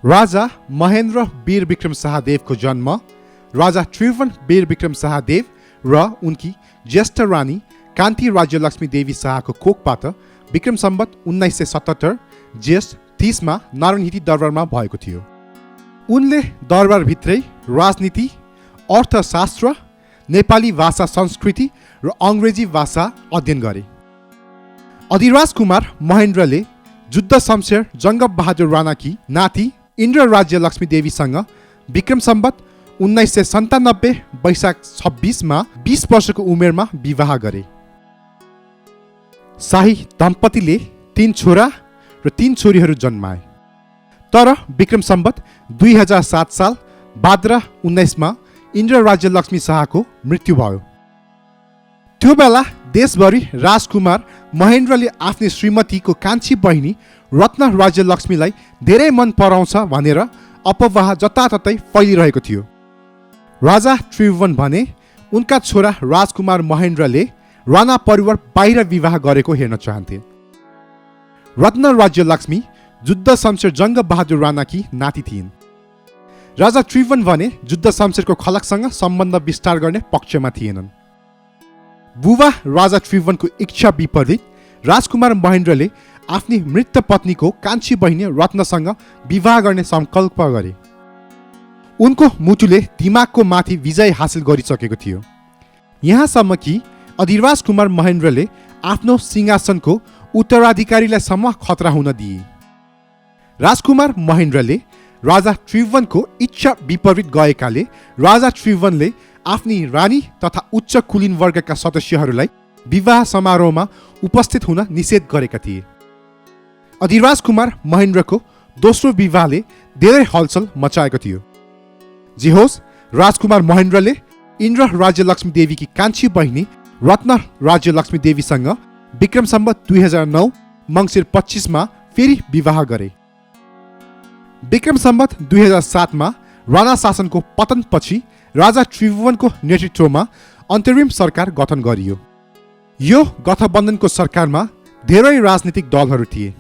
राजा महेन्द्र वीर विक्रम शाहदेवको जन्म राजा त्रिभुवन वीर विक्रम शाहदेव र उनकी ज्येष्ठ रानी कान्ति राज्यलक्ष्मी देवी शाहको कोखबाट विक्रम सम्वत 1977 ज्येष्ठ 30 मा नारायणहिटी दरबारमा भएको थियो। उनले दरबारभित्रै राजनीति, अर्थशास्त्र, नेपाली भाषा संस्कृति र अङ्ग्रेजी भाषा अध्ययन गरे। अधिराज कुमार महेन्द्रले जुद्ध शमशेर जङ्गबहादुर राणाकी नाति इन्द्र राज्यलक्ष्मी देवीसँग विक्रम सम्वत 1997 वैशाख 26 मा 20 वर्षको उमेरमा विवाह गरे। शाही दम्पतिले 3 छोरा र 3 छोरीहरू जन्माए। तर विक्रम सम्वत 2007 साल भाद्र 19 मा इन्द्र राज्यलक्ष्मी शाहको मृत्यु भयो। त्यो बेला देशभरि राजकुमार महेन्द्रले आफ्नी श्रीमतीको कान्छी बहिनी रत्न राज्यलक्ष्मीलाई धेरै मन पराउँछ भनेर अफवाह जताततै फैलिरहेको थियो। राजा त्रिभुवन भने उनका छोरा राजकुमार महेन्द्रले राणा परिवार बाहिर विवाह गरेको हेर्न चाहन्थे। रत्न राज्यलक्ष्मी जुद्ध शमशेर जङ्गबहादुर राणाकी नाति थिइन्। राजा त्रिभुवन भने जुद्ध शमशेरको खलकसँग सम्बन्ध विस्तार गर्ने पक्षमा थिएनन्। बुबा राजा त्रिभुवनको इच्छा विपरीत राजकुमार महेन्द्रले आफ्नी मृत पत्नीको कान्छी बहिनी रत्नसँग विवाह गर्ने संकल्प गरे। उनको मुटुले दिमागको माथि विजय हासिल गरिसकेको थियो। यहाँसम्म कि अधिराज कुमार महेन्द्रले आफ्नो सिंहासनको उत्तराधिकारीलाई सम्म खतरा हुन दिए। राजकुमार महेन्द्रले राजा त्रिभुवनको इच्छा विपरीत गएकाले राजा त्रिभुवनले आफ्नी रानी तथा उच्च कुलीन वर्गका सदस्यहरूलाई विवाह समारोहमा उपस्थित हुन निषेध गरेका थिए। अधिराज कुमार महेन्द्रको दोस्रो विवाहले धेरै हलचल मचाएको थियो। जे होस्, राजकुमार महेन्द्रले इन्द्र राज्यलक्ष्मी देवीकी कान्छी बहिनी रत्न राज्यलक्ष्मी देवीसँग विक्रम सम्वत 2009 मङ्सिर 25 मा फेरि विवाह गरे। विक्रम सम्वत 2007 मा राणा शासनको पतनपछि राजा त्रिभुवनको नेतृत्वमा अन्तरिम सरकार गठन गरियो। यो गठबन्धनको सरकारमा धेरै राजनीतिक दलहरू थिए।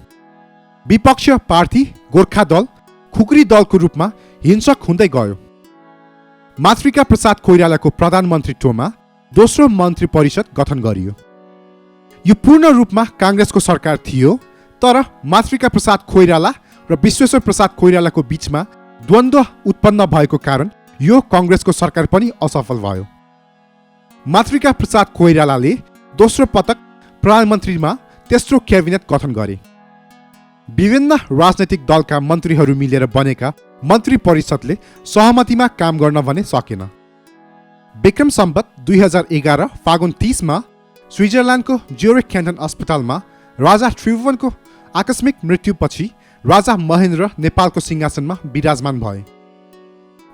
विपक्ष पार्टी गोर्खा दल खुकुरी दलको रूपमा हिंसक हुँदै गयो। मातृका प्रसाद कोइरालाको प्रधानमन्त्रीत्वमा दोस्रो मन्त्री परिषद गठन गरियो। यो पूर्ण रूपमा काङ्ग्रेसको सरकार थियो, तर मातृका प्रसाद कोइराला र विश्वेश्वर प्रसाद कोइरालाको बीचमा द्वन्द्व उत्पन्न भएको कारण यो काङ्ग्रेसको सरकार पनि असफल भयो। मातृका प्रसाद कोइरालाले दोस्रो पटक प्रधानमन्त्रीमा तेस्रो क्याबिनेट गठन गरे। विभिन्न राजनैतिक दलका मन्त्रीहरू मिलेर बनेका मन्त्री परिषदले सहमतिमा काम गर्न भने सकेन। विक्रम सम्वत 2011 फागुन 30 मा स्विजरल्यान्डको ज्युरिख क्यान्टन अस्पतालमा राजा त्रिभुवनको आकस्मिक मृत्युपछि राजा महेन्द्र नेपालको सिंहासनमा विराजमान भए।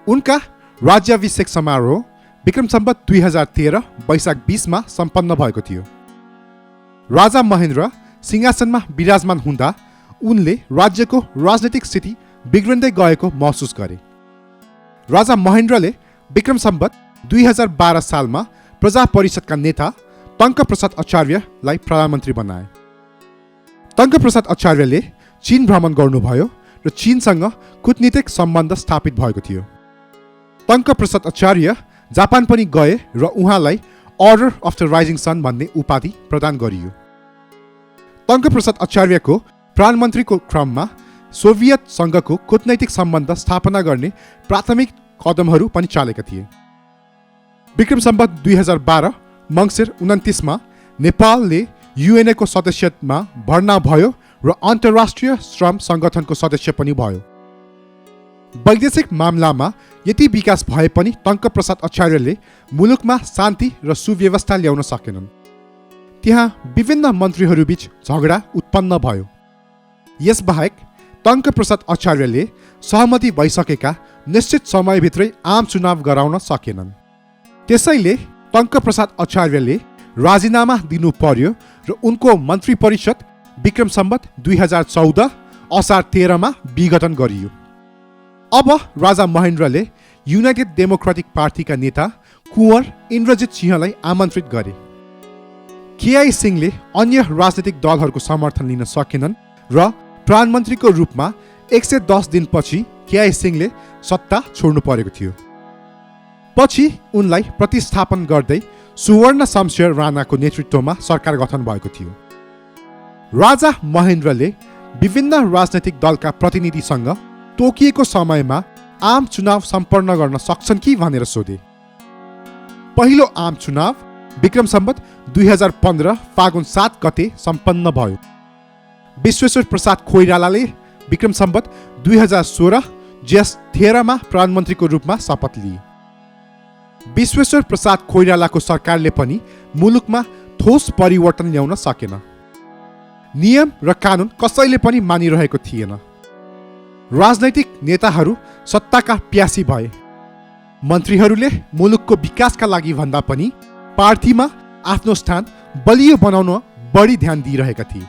उनका राज्याभिषेक समारोह विक्रम सम्वत 2013 वैशाख 20 मा सम्पन्न भएको थियो। राजा महेन्द्र सिंहासनमा विराजमान हुँदा उनले राज्यको राजनैतिक स्थिति बिग्रिँदै गएको महसुस गरे। राजा महेन्द्रले विक्रम सम्वत 2012 सालमा प्रजा परिषदका नेता टङ्क प्रसाद आचार्यलाई प्रधानमन्त्री बनाए। टङ्क प्रसाद आचार्यले चीन भ्रमण गर्नुभयो र चीनसँग कूटनीतिक सम्बन्ध स्थापित भएको थियो। टङ्क प्रसाद आचार्य जापान पनि गए र उहाँलाई अर्डर अफ द राइजिङ सन भन्ने उपाधि प्रदान गरियो। टङ्क प्रसाद आचार्यको प्रधानमन्त्रीको क्रममा सोभियत सङ्घको कूटनैतिक सम्बन्ध स्थापना गर्ने प्राथमिक कदमहरू पनि चालेका थिए। विक्रम सम्वत 2012 मङ्सिर 29 मा नेपालले युएनएको सदस्यमा भर्ना भयो र अन्तर्राष्ट्रिय श्रम सङ्गठनको सदस्य पनि भयो। वैदेशिक मामलामा यति विकास भए पनि टङ्क प्रसाद आचार्यले मुलुकमा शान्ति र सुव्यवस्था ल्याउन सकेनन्। त्यहाँ विभिन्न मन्त्रीहरूबीच झगडा उत्पन्न भयो। यसबाहेक टङ्क प्रसाद आचार्यले सहमति भइसकेका निश्चित समयभित्रै आम चुनाव गराउन सकेनन्। त्यसैले टङ्क प्रसाद आचार्यले राजीनामा दिनु पर्यो र उनको मन्त्री परिषद विक्रम सम्वत 2014 असार 13 मा विघटन गरियो। अब राजा महेन्द्रले युनाइटेड डेमोक्रेटिक पार्टीका नेता कुँवर इन्द्रजित सिंहलाई आमन्त्रित गरे। केआई सिंहले अन्य राजनीतिक दलहरूको समर्थन लिन सकेनन् र प्रधानमन्त्रीको रूपमा 110 दिनपछि केआई सिंहले सत्ता छोड्नु परेको थियो। पछि उनलाई प्रतिस्थापन गर्दै सुवर्ण शमशेर राणाको नेतृत्वमा सरकार गठन भएको थियो। राजा महेन्द्रले विभिन्न राजनैतिक दलका प्रतिनिधिसँग तोकिएको समयमा आम चुनाव सम्पन्न गर्न सक्छन् कि भनेर सोधे। पहिलो आम चुनाव विक्रम सम्वत 2015 फागुन 7 गते सम्पन्न भयो। विश्वेश्वर प्रसाद कोइरालाले विक्रम सम्वत 2016 जेठ 13 मा प्रधानमन्त्रीको रूपमा शपथ लिए। विश्वेश्वर प्रसाद कोइरालाको सरकारले पनि मुलुकमा ठोस परिवर्तन ल्याउन सकेन। नियम र कानुन कसैले पनि मानिरहेको थिएन। राजनैतिक नेताहरू सत्ताका प्यासी भए। मन्त्रीहरूले मुलुकको विकासका लागि भन्दा पनि पार्टीमा आफ्नो स्थान बलियो बनाउन बढी ध्यान दिइरहेका थिए।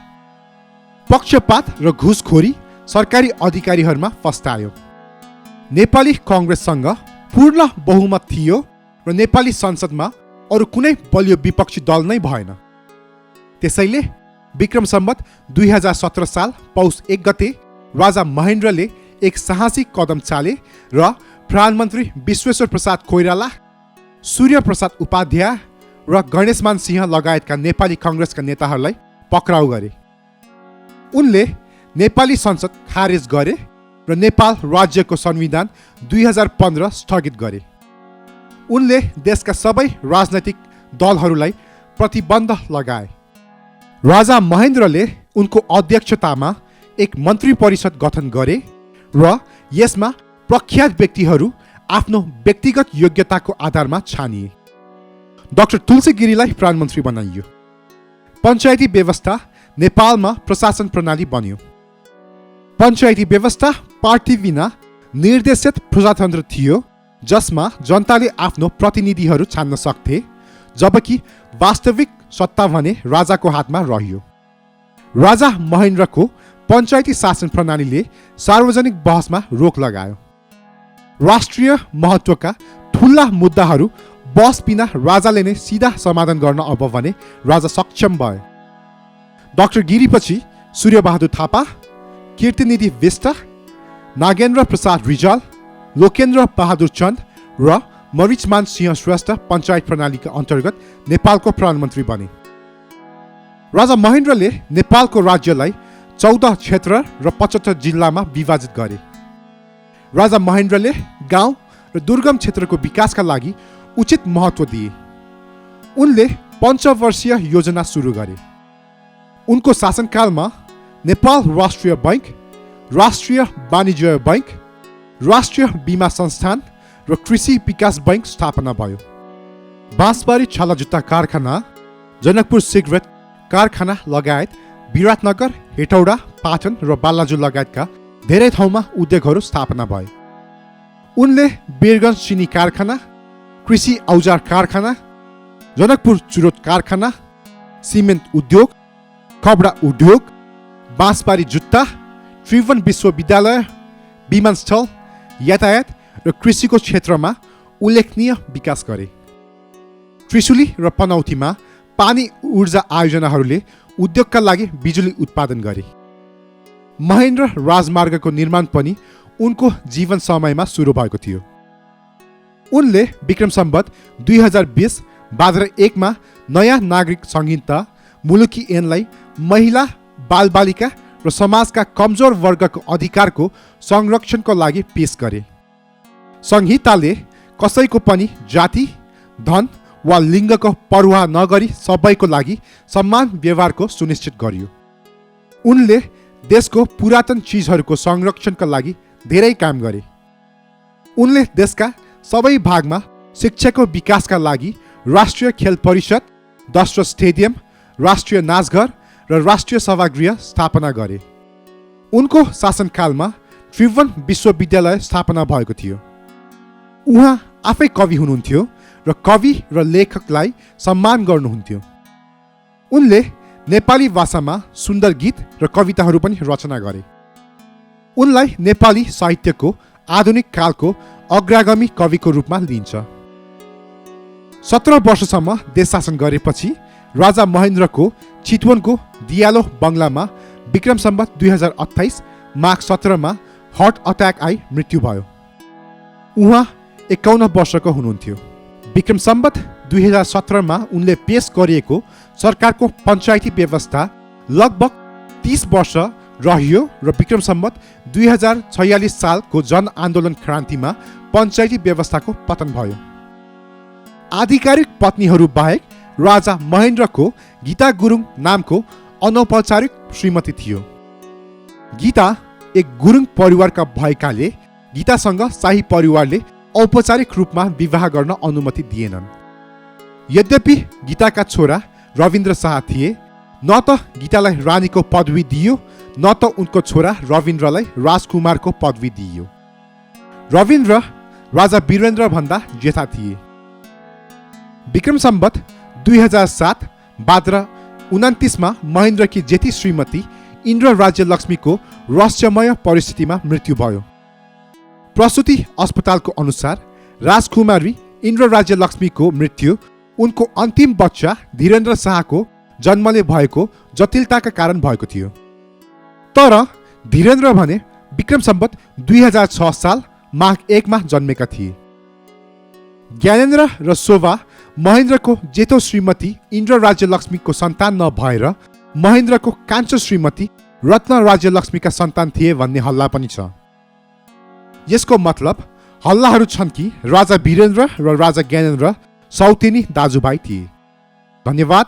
पक्षपात र घुसखोरी सरकारी अधिकारीहरूमा फस्टायो। नेपाली कांग्रेससँग पूर्ण बहुमत थियो र नेपाली संसदमा अरू कुनै बलियो विपक्षी दल नै भएन। त्यसैले विक्रम सम्वत 2017 साल पौष 1 गते राजा महेन्द्रले एक साहसिक कदम चाले र प्रधानमन्त्री विश्वेश्वर प्रसाद कोइराला, सूर्य प्रसाद उपाध्याय र गणेशमान सिंह लगायतका नेपाली कांग्रेसका नेताहरूलाई पक्राउ गरे। उनले नेपाली संसद खारेज गरे र नेपाल राज्यको संविधान 2015 स्थगित गरे। उनले देशका सबै राजनैतिक दलहरूलाई प्रतिबन्ध लगाए। राजा महेन्द्रले उनको अध्यक्षतामा एक मन्त्री परिषद गठन गरे र यसमा प्रख्यात व्यक्तिहरू आफ्नो व्यक्तिगत योग्यताको आधारमा छानिए। डाक्टर तुलसी गिरीलाई प्रधानमन्त्री बनाइयो। पञ्चायती व्यवस्था नेपालमा प्रशासन प्रणाली बन्यो। पञ्चायती व्यवस्था पार्टी बिना निर्देशित प्रजातन्त्र थियो, जसमा जनताले आफ्नो प्रतिनिधिहरू छान्न सक्थे, जबकि वास्तविक सत्ता भने राजाको हातमा रह्यो। राजा महेन्द्रको पञ्चायती शासन प्रणालीले सार्वजनिक बहसमा रोक लगायो। राष्ट्रिय महत्त्वका ठुला मुद्दाहरू बहस बिना राजाले नै सिधा समाधान गर्न अब भने राजा सक्षम भए। डाक्टर गिरीपछि सूर्यबहादुर थापा, कीर्तिनिधि विष्ट, नागेन्द्र प्रसाद रिजाल, लोकेन्द्र बहादुर चन्द र मरिचमान सिंह श्रेष्ठ पञ्चायत प्रणालीका अन्तर्गत नेपालको प्रधानमन्त्री बने। राजा महेन्द्रले नेपालको राज्यलाई 14 क्षेत्र र 75 जिल्लामा विभाजित गरे। राजा महेन्द्रले गाउँ र दुर्गम क्षेत्रको विकासका लागि उचित महत्त्व दिए। उनले पञ्चवर्षीय योजना सुरु गरे। उनको शासनकालमा नेपाल राष्ट्रिय बैंक, राष्ट्रिय वाणिज्य बैंक, राष्ट्रिय बीमा संस्थान र कृषि विकास बैंक स्थापना भयो। बाँसबारी छाला जुत्ता कारखाना, जनकपुर सिगरेट कारखाना लगायत विराटनगर, हेटौडा, पाटन र बालाजु लगायतका धेरै ठाउँमा उद्योगहरू स्थापना भए। उनले वीरगञ्ज चिनी कारखाना, कृषि औजार कारखाना, जनकपुर चुरोट कारखाना, सिमेन्ट उद्योग, कपडा उद्योग, बाँसबारी जुत्ता, त्रिभुवन विश्वविद्यालय, विमानस्थल, यातायात र कृषिको क्षेत्रमा उल्लेखनीय विकास गरे। त्रिशुली र पनौतीमा पानी ऊर्जा आयोजनाहरूले उद्योगका लागि बिजुली उत्पादन गरे। महेन्द्र राजमार्गको निर्माण पनि उनको जीवन समयमा सुरु भएको थियो। उनले विक्रम सम्वत 2020 भाद्र 1 मा नयाँ नागरिक संहिता मुलुकी ऐनलाई महिला, बालबालिका र समाजका कमजोर वर्गको अधिकारको संरक्षणको लागि पेश गरे। संहिताले कसैको पनि जाति, धन वा लिङ्गको परवाह नगरी सबैको लागि समान व्यवहारको सुनिश्चित गरियो। उनले देशको पुरातन चिजहरूको संरक्षणका लागि धेरै काम गरे। उनले देशका सबै भागमा शिक्षाको विकासका लागि राष्ट्रिय खेल परिषद, 10 स्टेडियम, राष्ट्रिय नाचघर र राष्ट्रिय सभागृह स्थापना गरे। उनको शासनकालमा त्रिभुवन विश्वविद्यालय स्थापना भएको थियो। उहाँ आफै कवि हुनुहुन्थ्यो र कवि र लेखकलाई सम्मान गर्नुहुन्थ्यो। उनले नेपाली भाषामा सुन्दर गीत र कविताहरू पनि रचना गरे। उनलाई नेपाली साहित्यको आधुनिक कालको अग्रगामी कविको रूपमा लिइन्छ। 17 वर्षसम्म देश शासन गरेपछि राजा महेन्द्रको चितवनको दियालो बङ्गलामा विक्रम सम्वत 2028 माघ 17 मा हार्ट अट्याक आई मृत्यु भयो। उहाँ 51 वर्षको हुनुहुन्थ्यो। विक्रम सम्बत 2017 उनले पेश गरिएको सरकारको पञ्चायती व्यवस्था लगभग 30 वर्ष रह्यो र विक्रम सम्बत 2046 सालको जनआन्दोलन क्रान्तिमा पञ्चायती व्यवस्थाको पतन भयो। आधिकारिक पत्नीहरू बाहेक राजा महेन्द्रको गीता गुरुङ नामको अनौपचारिक श्रीमती थियो। गीता एक गुरुङ परिवारका भएकाले गीतासँग शाही परिवारले औपचारिक रूपमा विवाह गर्न अनुमति दिएनन्। यद्यपि गीताका छोरा रविन्द्र शाह थिए। न त गीतालाई रानीको पदवी दिइयो न त उनको छोरा रविन्द्रलाई राजकुमारको पदवी दिइयो। रविन्द्र राजा वीरेन्द्र भन्दा जेठा थिए। विक्रम सम्बत 2007 भाद्र 29 महेन्द्रकी जेठी श्रीमती इन्द्र राज्य लक्ष्मीको रहस्यमय परिस्थितिमा मृत्यु भयो। प्रसूति अस्पतालको अनुसार राजकुमारी इन्द्र राज्य लक्ष्मीको मृत्यु उनको अन्तिम बच्चा धीरेन्द्र शाहको जन्मले भएको जटिलताका कारण भएको थियो। तर धीरेन्द्र भने विक्रम सम्बत 2006 साल माघ 1 जन्मेका थिए। ज्ञानेन्द्र र शोभा महेन्द्रको जेठो श्रीमती इन्द्र राज्य लक्ष्मीको सन्तान नभएर महेन्द्रको कान्छो श्रीमती रत्न राज्य लक्ष्मीका सन्तान थिए भन्ने हल्ला पनि छ। यसको मतलब हल्लाहरू छन् कि राजा वीरेन्द्र र राजा ज्ञानेन्द्र सौतेनी दाजुभाइ थिए। धन्यवाद।